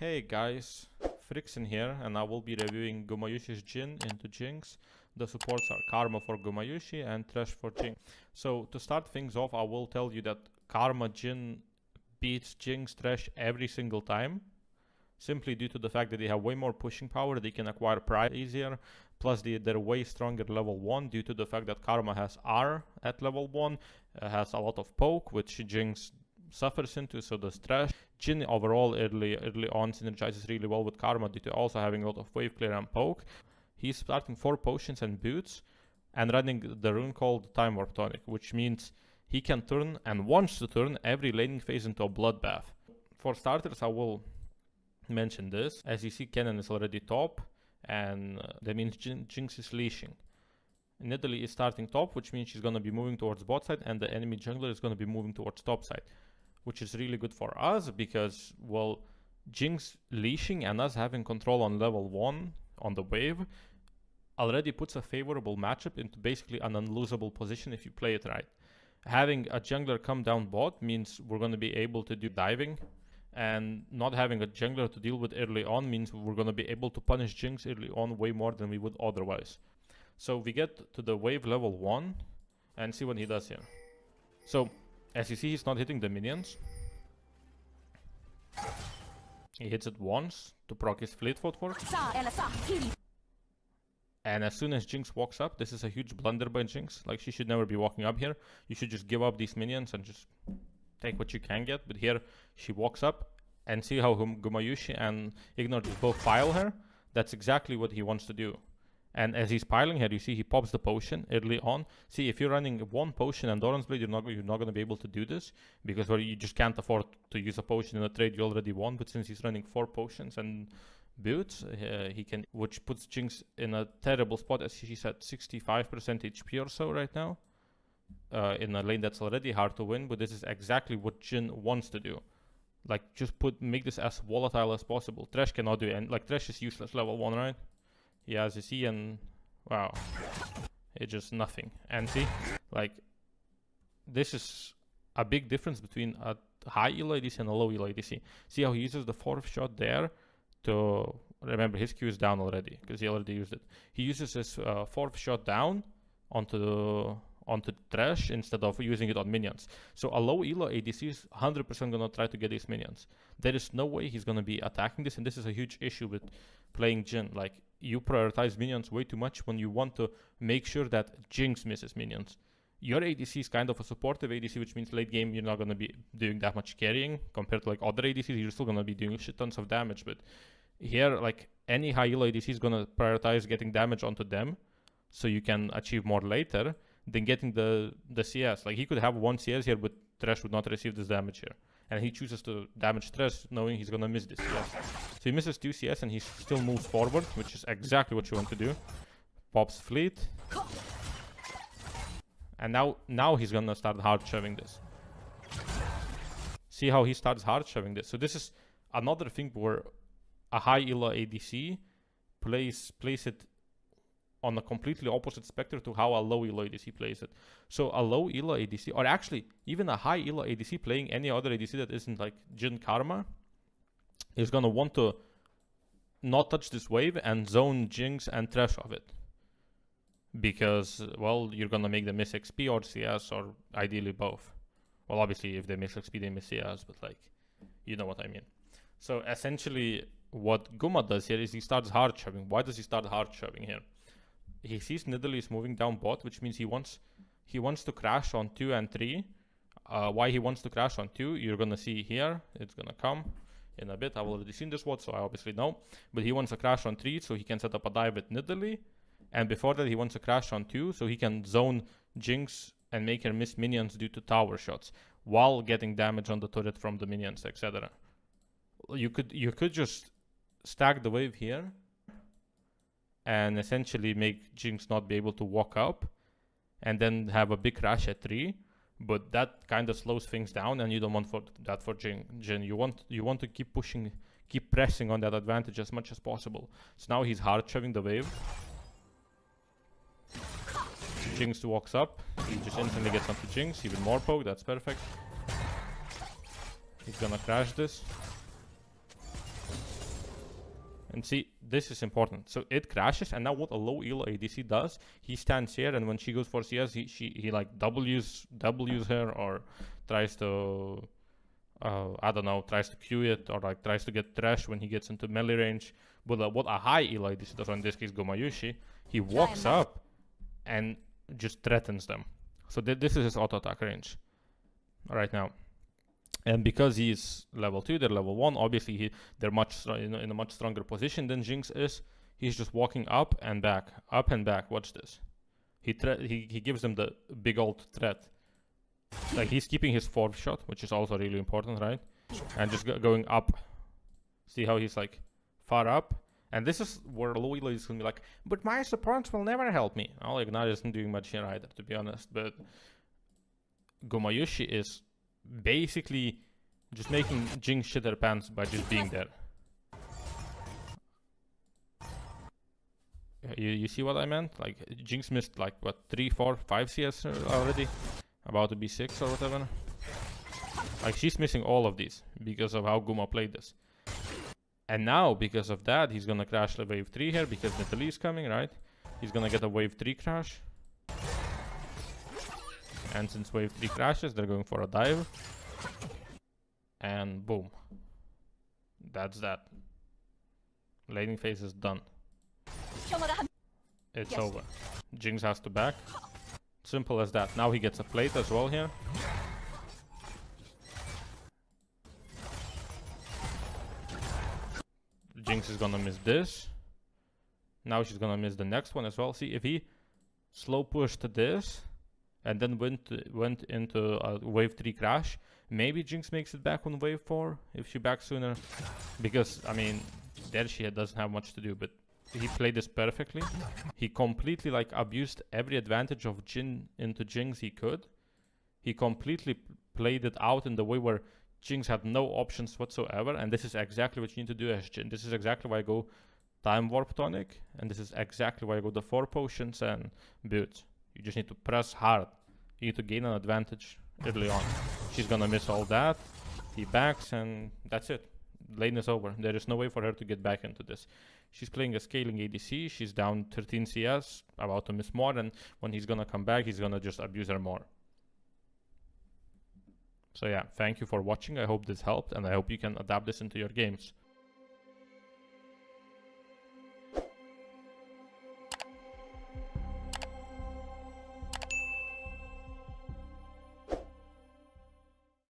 Hey guys, Frixin here, and I will be reviewing Gumayusi's Jhin into Jinx. The supports are Karma for Gumayusi and Thresh for Jhin. So to start things off, I will tell you that Karma Jhin beats Jinx Thresh every single time, simply due to the fact that they have way more pushing power, they can acquire pride easier, plus they're way stronger level 1 due to the fact that Karma has R at level 1, has a lot of poke, which Jinx suffers into, so does Thresh. Jhin overall early on synergizes really well with Karma due to also having a lot of wave clear and poke. He's starting 4 potions and boots and running the rune called Time Warp Tonic, which means he can turn and wants to turn every laning phase into a bloodbath. For starters, I will mention this. As you see, Kennen is already top, and that means Jinx is leashing. Nidalee is starting top, which means she's going to be moving towards bot side, and the enemy jungler is going to be moving towards top side, which is really good for us because, well, Jinx leashing and us having control on level 1 on the wave already puts a favorable matchup into basically an unlosable position if you play it right. Having a jungler come down bot means we're going to be able to do diving, and not having a jungler to deal with early on means we're going to be able to punish Jinx early on way more than we would otherwise. So we get to the wave level 1 and see what he does here. So as you see, he's not hitting the minions. He hits it once to proc his fleet footwork. And as soon as Jinx walks up, this is a huge blunder by Jinx. Like, she should never be walking up here. You should just give up these minions and just take what you can get. But here, she walks up, and see how Gumayusi and Ignore just both pile her. That's exactly what he wants to do. And as he's piling here, you see he pops the potion early on. See, if you're running 1 potion and Doran's Blade, you're not going to be able to do this, because you just can't afford to use a potion in a trade you already won. But since he's running 4 potions and boots, he can, which puts Jinx in a terrible spot, as she's at 65% HP or so right now, in a lane that's already hard to win. But this is exactly what Jhin wants to do. Like, just make this as volatile as possible. Thresh cannot do it, and like, Thresh is useless level 1, right? Yeah, as you see, and wow, it's just nothing. And see, like, this is a big difference between a high elo ADC and a low elo ADC. See how he uses the 4th shot there to, remember, his Q is down already because he already used it. He uses his 4th shot down onto Thresh instead of using it on minions. So a low elo ADC is 100% gonna try to get these minions. There is no way he's gonna be attacking this, and this is a huge issue with playing Jhin. Like, you prioritize minions way too much when you want to make sure that Jinx misses minions. Your ADC is kind of a supportive ADC, which means late game you're not gonna be doing that much carrying compared to like other ADCs. You're still gonna be doing shit tons of damage, but here, like, any high elo ADC is gonna prioritize getting damage onto them so you can achieve more later than getting the CS. Like, he could have 1 CS here, but Thresh would not receive this damage here. And he chooses to damage Thresh knowing he's gonna miss this CS. So he misses 2 CS and he still moves forward, which is exactly what you want to do. Pops fleet. And now he's gonna start hard shoving this. See how he starts hard shoving this. So this is another thing where a high elo ADC plays it on a completely opposite spectrum to how a low elo ADC plays it. So a low elo ADC, or actually even a high elo ADC playing any other ADC that isn't like Jhin Karma, is gonna want to not touch this wave and zone Jinx and Thresh of it. Because, well, you're gonna make them miss XP or CS, or ideally both. Well, obviously if they miss XP they miss CS, but like, you know what I mean. So essentially what Guma does here is he starts hard shoving. Why does he start hard shoving here? He sees Nidalee is moving down bot, which means he wants to crash on 2 and 3. Why he wants to crash on 2, you're gonna see here. It's gonna come in a bit. I've already seen this one, so I obviously know. But he wants to crash on 3 so he can set up a dive with Nidalee. And before that, he wants to crash on 2 so he can zone Jinx and make her miss minions due to tower shots while getting damage on the turret from the minions, etc. You could just stack the wave here and essentially make Jinx not be able to walk up, and then have a big crash at 3, but that kind of slows things down, and you don't want that for Jhin. You want to keep pushing, keep pressing on that advantage as much as possible. So now he's hard shoving the wave. Jinx walks up, he just instantly gets onto Jinx, even more poke, that's perfect. He's gonna crash this. And see, this is important. So it crashes, and now what a low elo ADC does, he stands here, and when she goes for CS, he like W's her, or tries to, I don't know, tries to Q it, or like tries to get trash when he gets into melee range. But what a high elo ADC does, or in this case Gumayusi, he walks up and just threatens them. So this is his auto attack range right now. And because he's level 2, they're level 1, obviously they're much in a much stronger position than Jinx is. He's just walking up and back. Watch this. He gives them the big old threat. Like, he's keeping his 4th shot, which is also really important, right? And just going up. See how he's like far up? And this is where low elo is going to be like, but my supports will never help me. Well, Ignite isn't doing much here either, to be honest. But Gumayusi is basically just making Jinx shit her pants by just being there. You see what I meant? Like, Jinx missed like what, 3, 4, 5 CS already, about to be 6 or whatever. Like, she's missing all of these because of how Guma played this. And now because of that, he's gonna crash the wave 3 here because Natalie is coming, right? He's gonna get a wave 3 crash. And since wave 3 crashes, they're going for a dive. And boom. That's that. Laning phase is done. It's over. Jinx has to back. Simple as that. Now he gets a plate as well here. Jinx is gonna miss this. Now she's gonna miss the next one as well. See, if he slow pushed this and then went into a wave 3 crash, maybe Jinx makes it back on wave 4 if she backs sooner. Because, I mean, there she doesn't have much to do, but he played this perfectly. He completely like abused every advantage of Jhin into Jinx he could. He completely played it out in the way where Jinx had no options whatsoever, and this is exactly what you need to do as Jhin. This is exactly why I go Time Warp Tonic, and this is exactly why I go the 4 potions and boots. You just need to press hard. You need to gain an advantage early on. She's gonna miss all that. He backs, and that's it. Lane is over. There is no way for her to get back into this. She's playing a scaling ADC. She's down 13 CS, about to miss more, and when he's gonna come back, he's gonna just abuse her more. So yeah, thank you for watching. I hope this helped, and I hope you can adapt this into your games.